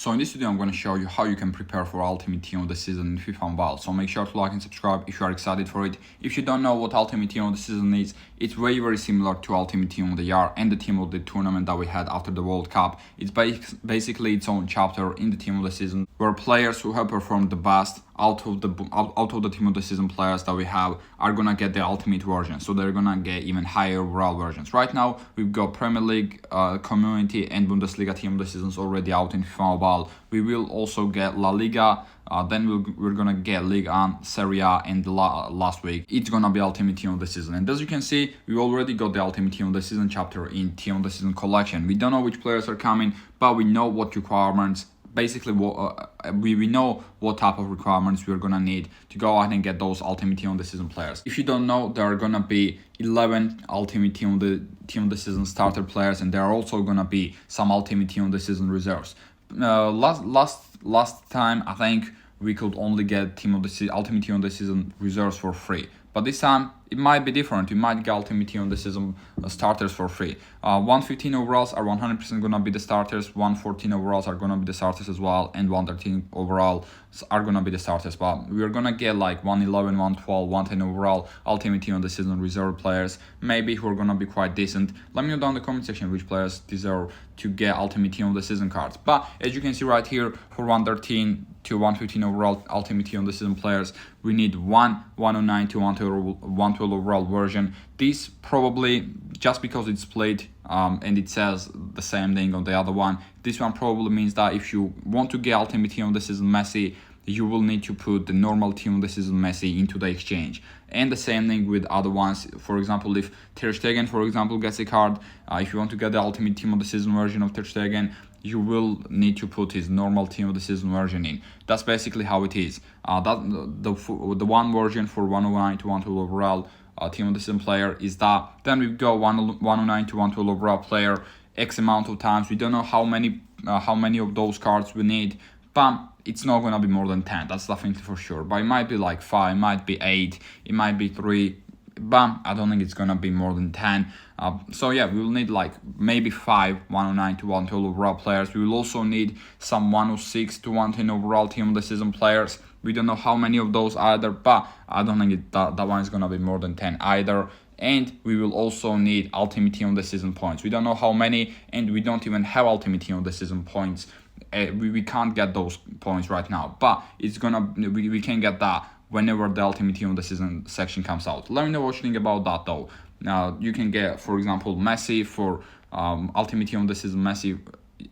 So in this video, I'm going to show you how you can prepare for Ultimate Team of the Season in FIFA Mobile. So make sure to like and subscribe if you are excited for it. If you don't know what Ultimate Team of the Season is, it's very similar to Ultimate Team of the Year and the Team of the Tournament that we had after the World Cup. It's basically its own chapter in the Team of the Season, where players who have performed the best out of the Team of the Season players that we have are gonna get the ultimate version, so they're gonna get even higher overall versions. Right now we've got Premier League, Community and Bundesliga Team of the Seasons already out in FIFA Mobile. We will also get La Liga, then we're gonna get Ligue 1, Serie A, and last week it's gonna be Ultimate Team of the Season. And as you can see, we already got the Ultimate Team of the Season chapter in Team of the Season collection. We don't know which players are coming, but we know what requirements. Basically, we know what type of requirements we're gonna need to go ahead and get those Ultimate Team of the Season players. If you don't know, there are gonna be 11 Ultimate Team of the Season starter players, and there are also gonna be some Ultimate Team of the Season reserves. Last time, I think we could only get Ultimate Team of the Season reserves for free. But this time, it might be different. You might get Ultimate Team of the Season starters for free. 115 overalls are 100% going to be the starters. 114 overalls are going to be the starters as well. And 113 overall are going to be the starters. But we're going to get like 111, 112, 110 overall Ultimate Team of the Season reserve players. Maybe who are going to be quite decent. Let me know down in the comment section which players deserve to get Ultimate Team of the Season cards. But as you can see right here, for 113 to 115 overall Ultimate Team of the Season players, we need 109 to 112 overall version. This probably, just because it's split and it says the same thing on the other one, this one probably means that if you want to get Ultimate Team of the Season Messi, you will need to put the normal Team of the Season Messi into the exchange. And the same thing with other ones. For example, if Ter Stegen, for example, gets a card, if you want to get the Ultimate Team of the Season version of Ter Stegen, you will need to put his normal Team of the Season version in. That's basically how it is. The one version for 109 to 112 overall Team of the Season player is that. Then we've got 109 to 112 overall player X amount of times. We don't know how many of those cards we need, but it's not gonna be more than 10. That's definitely for sure. But it might be like 5, it might be 8, it might be 3. But I don't think it's gonna be more than 10. So yeah, we will need like maybe 5 109 to 112 overall players. We will also need some 106 to 110 overall Team of the Season players. We don't know how many of those either, but I don't think that one is gonna be more than 10 either. And we will also need Ultimate Team of the Season points. We don't know how many, and we don't even have Ultimate Team of the Season points. We can't get those points right now, but we can get that whenever the Ultimate Team of the Season section comes out. Let me know what you think about that though. Now you can get, for example, Messi for Ultimate Team of the Season Messi,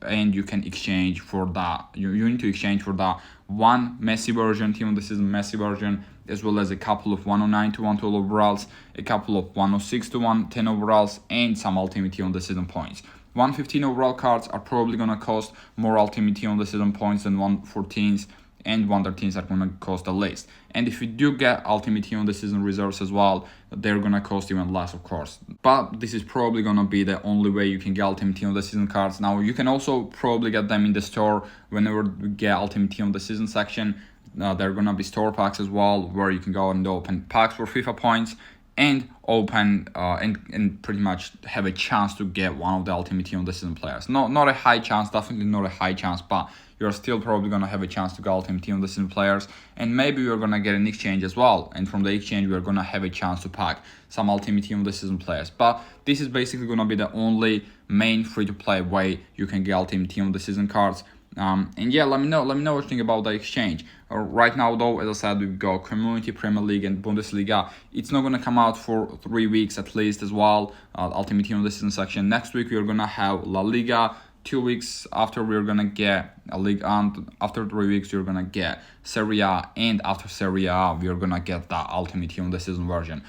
and you can exchange for that. You need to exchange for that one Messi version, Team of the Season Messi version, as well as a couple of 109 to 112 overalls, a couple of 106 to 110 overalls, and some Ultimate Team of the Season points. 115 overall cards are probably going to cost more Ultimate Team of the Season points than 114s, and 113s are going to cost the least. And if you do get Ultimate Team of the Season reserves as well, they're going to cost even less, of course. But this is probably going to be the only way you can get Ultimate Team of the Season cards. Now, you can also probably get them in the store whenever you get Ultimate Team of the Season section. There are going to be store packs as well, where you can go and open packs for FIFA points and open and pretty much have a chance to get one of the Ultimate Team of the Season players. Not a high chance, definitely not a high chance, but you're still probably going to have a chance to get Ultimate Team of the Season players. And maybe you're going to get an exchange as well. And from the exchange, we're going to have a chance to pack some Ultimate Team of the Season players. But this is basically going to be the only main free-to-play way you can get Ultimate Team of the Season cards. And yeah, let me know what you think about the exchange. Right now though, as I said, we've got Community, Premier League and Bundesliga. It's not going to come out for 3 weeks at least as well, Ultimate Team of the Season section. Next week we're going to have La Liga. 2 weeks after we're going to get a league, and after 3 weeks we're going to get Serie A, and after Serie A we're going to get the Ultimate Team of the Season version.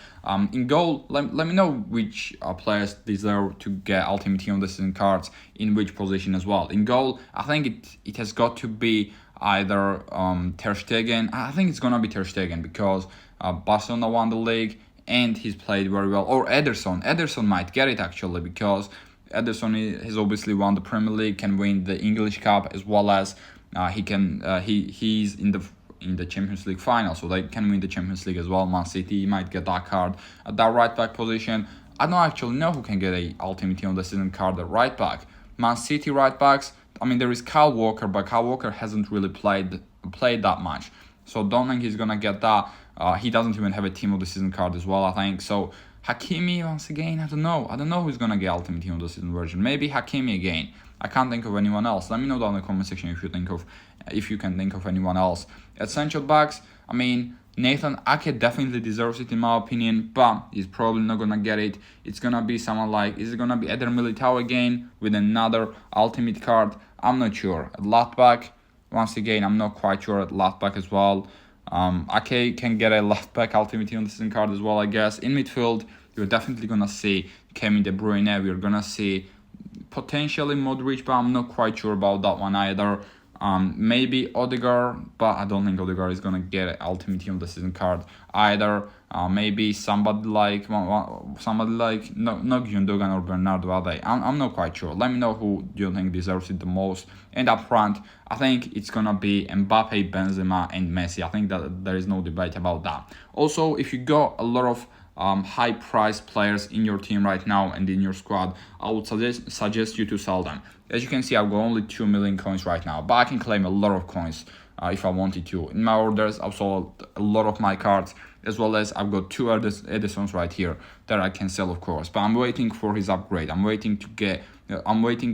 In goal, let me know which players deserve to get Ultimate Team of the Season cards in which position as well. In goal, I think it has got to be either Ter Stegen. I think it's going to be Ter Stegen because Barcelona won the league and he's played very well. Or Ederson might get it actually, because Ederson has obviously won the Premier League, can win the English Cup, as well as he's in the Champions League final, so they can win the Champions League as well. Man City might get that card at that right back position. I don't actually know who can get a Ultimate Team of the Season card at right back. Man City right backs, I mean, there is Kyle Walker, but Kyle Walker hasn't really played that much, so don't think he's gonna get that. He doesn't even have a team of the season card as well, I think. So Hakimi, once again, I don't know who's gonna get ultimate team of the season version. Maybe Hakimi again. I can't think of anyone else. Let me know down in the comment section if you can think of anyone else. Essential backs, I mean, Nathan Ake definitely deserves it in my opinion, but he's probably not gonna get it. It's gonna be someone like, is it gonna be Eder Militao again with another ultimate card? I'm not sure. At left back, once again, I'm not quite sure at left back as well. Ake can get a left back ultimate team on the season card as well, I guess. In midfield, you're definitely gonna see Kevin De Bruyne. We're gonna see potentially Modric, but I'm not quite sure about that one either. Maybe Odegaard, but I don't think Odegaard is gonna get an ultimate team of the season card either. Maybe somebody like not Gundogan or Bernardo Ade. I'm not quite sure. Let me know who you think deserves it the most. And up front, I think it's gonna be Mbappe, Benzema, and Messi. I think that there is no debate about that. Also, if you got a lot of high priced players in your team right now and in your squad, I would suggest you to sell them. As you can see, I've got only 2 million coins right now, but I can claim a lot of coins if I wanted to. In my orders, I've sold a lot of my cards, as well as I've got 2 Edisons right here that I can sell, of course. But I'm waiting for his upgrade. I'm waiting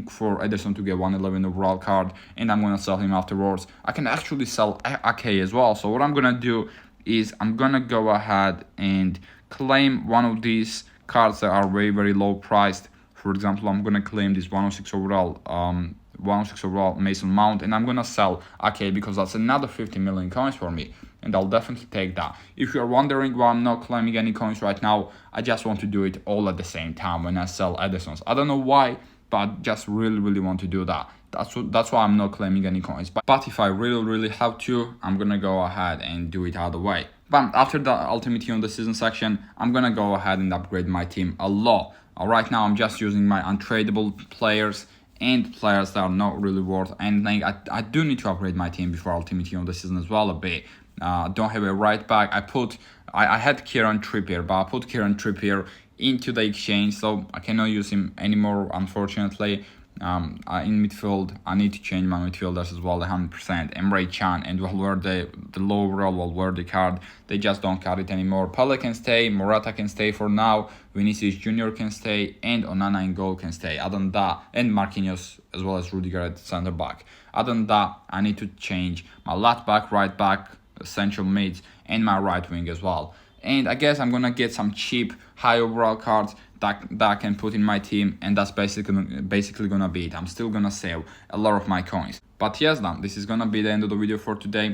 for Edison to get 111 overall card, and I'm gonna sell him afterwards. I can actually sell Ake as well. So what I'm gonna do is I'm gonna go ahead and claim one of these cards that are very low priced. For example, I'm gonna claim this 106 overall Mason Mount, and I'm gonna sell Ake because that's another 50 million coins for me, and I'll definitely take that. If you're wondering why I'm not claiming any coins right now, I just want to do it all at the same time when I sell Edisons. I don't know why, but I just really want to do that. That's why I'm not claiming any coins. But if I really have to, I'm gonna go ahead and do it either way. But after the ultimate team of the season section, I'm gonna go ahead and upgrade my team a lot. Right now, I'm just using my untradeable players and players that are not really worth anything. I do need to upgrade my team before ultimate team of the season as well a bit. Don't have a right back. I had Kieran Trippier, but I put Kieran Trippier into the exchange, so I cannot use him anymore, unfortunately. In midfield, I need to change my midfielders as well, 100%. Emre Can and Valverde, the low overall Valverde card, they just don't cut it anymore. Pele can stay, Morata can stay for now, Vinicius Jr. can stay, and Onana in goal can stay. Other than that, and Marquinhos as well as Rudiger at center back. Other than that, I need to change my left back, right back, central mids, and my right wing as well. And I guess I'm gonna get some cheap high overall cards that I can put in my team, and that's basically gonna be it. I'm still gonna sell a lot of my coins. But yes, then this is gonna be the end of the video for today.